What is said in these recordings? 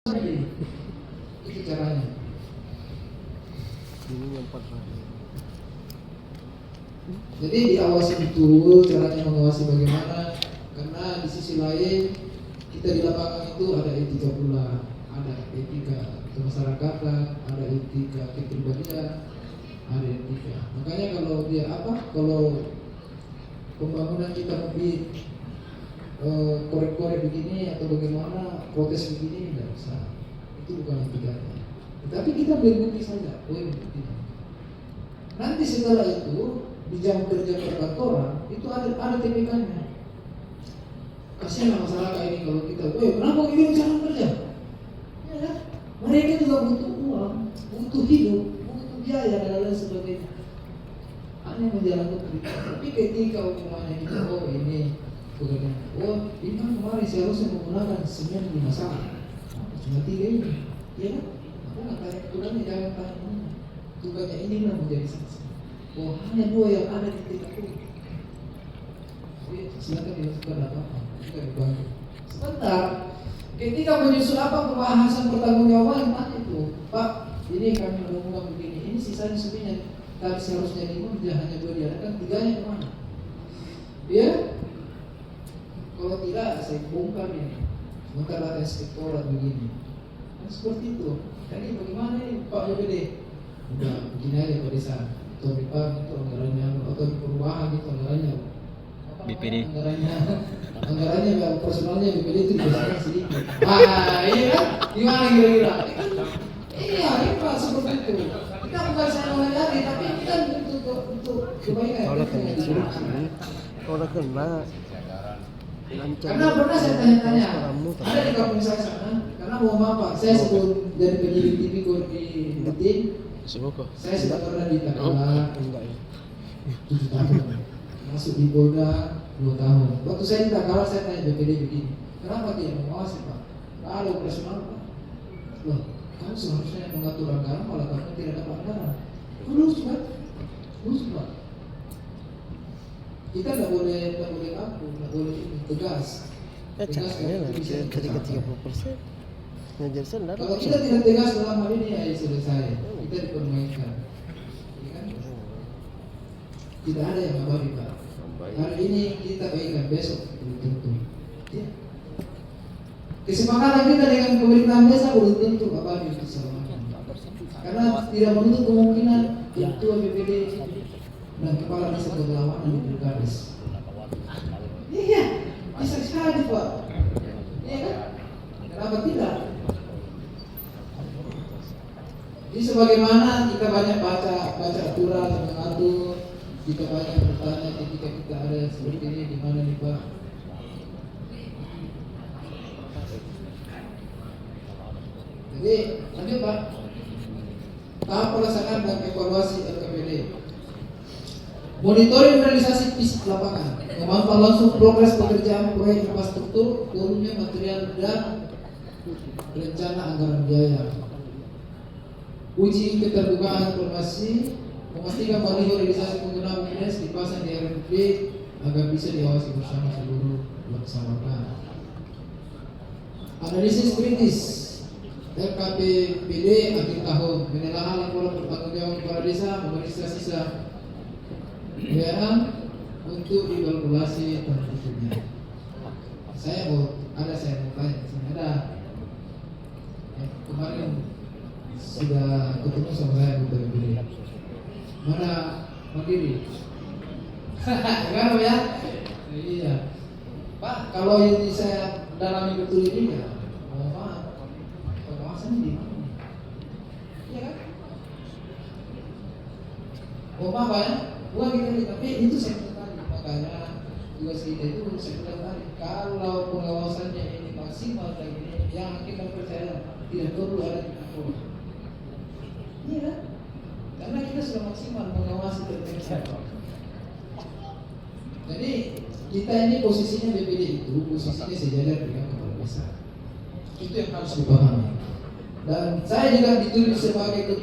Itu caranya. Ini yang pernah. Jadi diawasi betul, caranya mengawasi bagaimana, karena di sisi lain kita di lapangan itu ada etika pula, ada etika kemasyarakatan, ada etika kepribadian, ada etika. Makanya kalau dia kalau pembangunan kita lebih korek-korek begini atau bagaimana protes begini tidak usah, itu bukan etikanya. Tetapi kita berbukti saja, bukti. Nanti setelah itu di jam kerja perkantoran itu ada TPK-nya. Kasihan masyarakat ini kalau kita, kenapa ini jangan kerja? Ya kan? Mereka juga butuh uang, butuh hidup, butuh biaya dan lain sebagainya. Hanya menjalankan kerja. Tapi ketika umpamanya kita, ini pekerjaan, ini kan kemarin seharusnya menggunakan semen 5 sak, cuma 3 ini, ya kan? Maka kayak kurangnya jangan tanya ini. Tugasnya inilah menjadi saksi. Hanya 2 yang ada di TKP. Jadi silakan dilakukan apa-apa, kita dibantu. Sebentar, ketika menyusun pembahasan pertanggungjawaban tadi itu, Pak, ini kami menemukan begini, ini sisanya sebenarnya tadi seharusnya 5, dia hanya 2 diadakan, 3-nya kemana? Ya, kalau tidak saya bongkar ini. Sebentar ada inspektorat begini. Kan seperti itu. Jadi bagaimana ini Pak BPD? Udah begini aja Pak Desa. Atau di PAM itu anggarannya, atau di perubahan itu anggarannya. BPD. Anggarannya nggak, personalnya BPD itu dibesarkan sedikit. Iya kan? Gimana kira-kira? Iya, ini Pak seperti itu. Kita bukan saya mengajari, tapi ini kan untuk kebaikan. Kalau kena karena pernah saya tanya-tanya, ada di kampung saya sana, karena mohon maaf Pak, saya sebelum jadi penyidik tipikor di Butin, saya sudah pernah di Takala 7 tahun, masuk di Polda 2 tahun. Waktu saya di Takala saya tanya BPD begini, kenapa tidak mengawasi Pak? Ada operasional Pak. Loh, kamu seharusnya mengatur anggaran, malah kamu tidak dapat anggaran. Lulus Pak, lulus Pak. Kita nggak boleh ini tegas. caranya nanti ketika 30%. Ngajar sendiri. Kalau kita tidak tegas dalam hal ini ya selesai. Kita dipermainkan. Ya kan? Tidak ada yang abadi Pak. Hari ini kita baikkan, besok belum tentu. Ya. Kesepakatan kita dengan pemerintahan desa belum tentu abadi itu selamanya. Karena tidak menutup kemungkinan ketua BPD dan kepala desa berlawanan di Pilkades. Iya, bisa sekali Pak. Iya kan? Kenapa tidak? Jadi sebagaimana kita banyak baca aturan yang mengatur, kita banyak bertanya ketika kita ada seperti ini, di mana nih Pak? Jadi lanjut Pak. Tahap pelaksanaan dan evaluasi LKPD. Monitoring realisasi fisik lapangan, memantau langsung progres pekerjaan proyek infrastruktur, turunnya material dan rencana anggaran biaya. Uji keterbukaan informasi, memastikan baliho realisasi penggunaan UNES dipasang di RMP agar bisa diawasi bersama seluruh laksanakan. Analisis kritis LKPPD akhir tahun, penilaian laporan pertanggungjawaban kepala desa, memeriksa sisa pembayaran untuk dikalkulasi tentunya. Saya mau tanya, ada kemarin sudah ketemu sama saya di BPD. Mana Mandiri? Kenapa ya? Iya. Pak, kalau ini saya dalami betul ini ya, mohon maaf, pengawasan di mana? Iya kan? Mohon maaf ya. Bukan kita, tapi itu saya tadi, makanya tugas kita itu saya tadi, kalau pengawasannya ini maksimal kayak gini, yang kita percaya tidak perlu ada kontrol. Iya kan? Karena kita sudah maksimal mengawasi tertentu. Jadi kita ini posisinya BPD itu posisinya sejajar dengan kepala desa. Itu yang harus dipahami. Dan saya juga dituju sebagai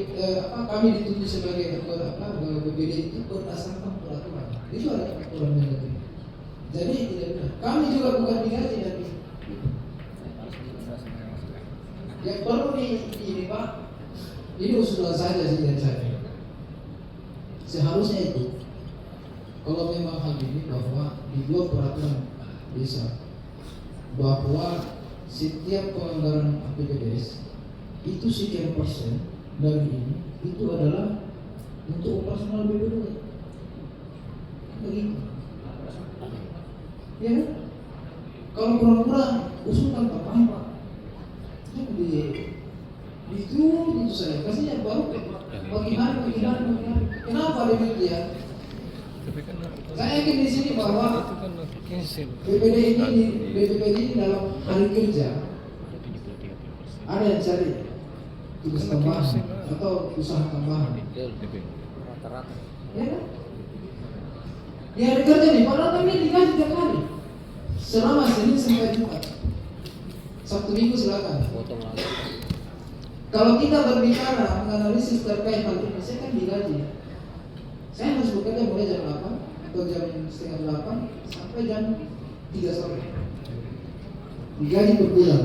kami dituju sebagai BPD itu berdasarkan peraturan. Itu ada peraturan yang lebih. Jadi tidak benar. Kami juga bukan digaji dari Yang perlu ini Pak, ini usulan saja sih dari saya. Seharusnya itu, kalau memang hal ini bahwa dibuat peraturan desa bahwa setiap pelanggaran APBDes itu sekian persen dari ini itu adalah untuk operasional BPD. Begitu. Ya kan? Kalau kurang-kurang usulkan tambahan Pak. Itu saya kasih yang baru bagaimana. Kenapa demikian? Saya yakin di sini bahwa BPD ini dalam hari kerja ada yang cari tugas tambahan atau usaha tambahan. Ya kan? Di hari kerja nih, padahal kami digaji tiap hari selama Senin sampai Jumat. Sabtu Minggu silakan. Kalau kita berbicara menganalisis terkait hal ini, saya kan digaji. Saya harus bekerja mulai jam 8 atau jam setengah 8 sampai jam 3 sore. Digaji per bulan.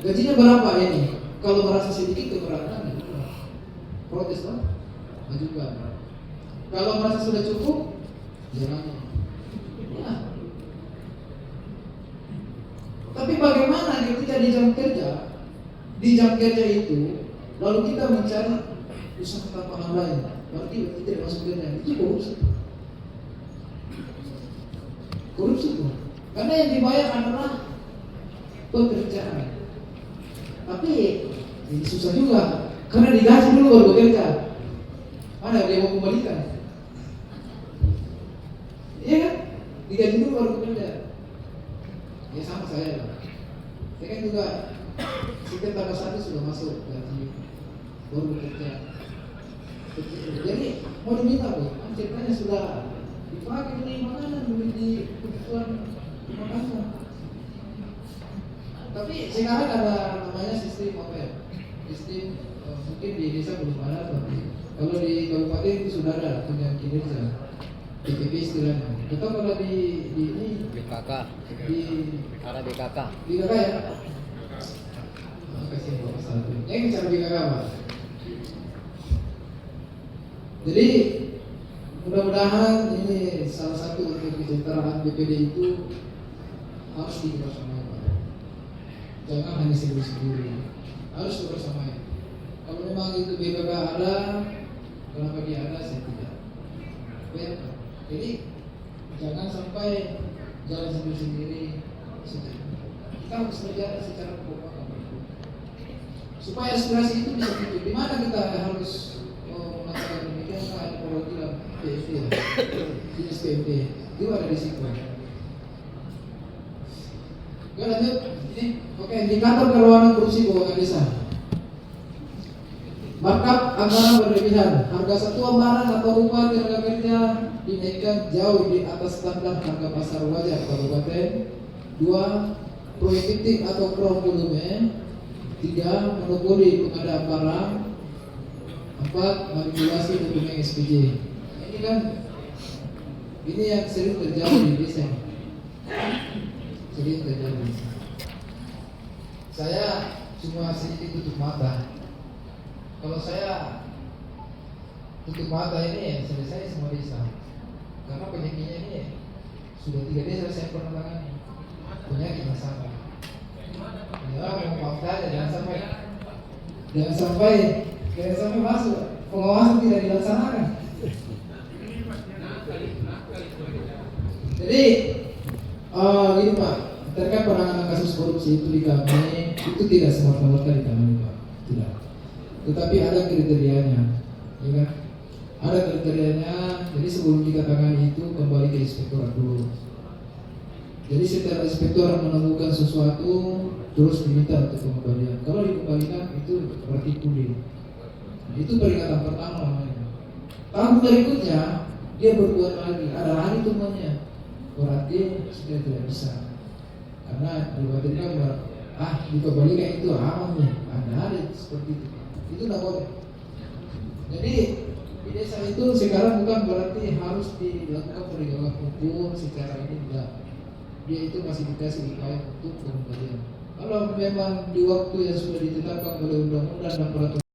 Gajinya berapa ini? Kalau merasa sedikit keberatan, protes lah, ajukan. Kalau merasa sudah cukup, jalan. Ya. Tapi bagaimana ketika di jam kerja itu, lalu kita mencari usaha tambahan lain, berarti kita tidak masuk kerja, itu korupsi. Korupsi itu, karena yang dibayar adalah pekerjaan. Tapi ini susah juga, karena digaji dulu baru bekerja. Mana dia mau kembalikan? Iya kan? Digaji dulu baru bekerja. Ya sama saya lah. Saya kan juga setiap tanggal 1 sudah masuk gaji baru bekerja. Jadi mau diminta Bu, ceritanya sudah dipakai beli makanan, beli kebutuhan makanan. Tapi sekarang ada namanya sistem apa ya? Sistem mungkin di desa belum ada, tapi kalau di kabupaten itu sudah ada tunjangan kinerja. BPP istilahnya. Kita kalau di ini BKK. Ada BKK. BKK ya. Kasih Bapak satu. Yang bicara BKK Pak. Jadi mudah-mudahan ini salah satu untuk kesejahteraan BPD itu harus dibersamakan. Jangan hanya sendiri-sendiri. Harus bersama. Kalau memang itu BKK ada, kenapa dia ada saya tidak. Bayangkan. Jadi jangan sampai jalan sendiri-sendiri. Kita harus berjalan secara kekompakan supaya aspirasi itu bisa muncul. Di mana kita harus mengatakan demikian? Ada perwakilan PFD, di SPMP itu ada di situ. Oke lanjut. Ini oke, indikator kerawanan korupsi keuangan desa. Markup anggaran berlebihan, harga satuan barang atau upah tenaga kerja dinaikkan jauh di atas standar harga pasar wajar kabupaten. 2. Prohibitif atau cross volume. 3. Monopoli pengadaan barang. 4. Manipulasi dokumen SPJ. Ini kan ini yang sering terjadi di desa. Sering terjadi. Saya cuma sedikit tutup mata. Kalau saya tutup mata ini selesai semua desa. Karena penyakitnya ini sudah 3 desa saya pernah tangani. Penyakit yang sama. Ya, maaf saja jangan sampai masuk pengawasan tidak dilaksanakan. Jadi gini Pak, terkait penanganan kasus korupsi itu di kami itu tidak semata-mata di kami Pak, tidak. Tetapi ada kriterianya, ya kan? Ada kriterianya. Jadi sebelum kita tangani itu kembali ke inspektorat dulu. Jadi setelah inspektorat menemukan sesuatu, terus diminta untuk pengembalian. Kalau dikembalikan itu berarti pulih. Nah, itu peringatan pertama namanya. Tahun berikutnya dia berbuat lagi, ada lagi temannya. Berarti sudah tidak bisa. Karena dikhawatirkan dikembalikan itu aman nih. Ada seperti itu. Itu tidak boleh. Jadi di desa itu sekarang bukan berarti harus dilakukan penegakan hukum secara ini tidak. Dia itu masih dikasih upaya untuk pengembalian. Kalau memang di waktu yang sudah ditetapkan oleh undang-undang dan peraturan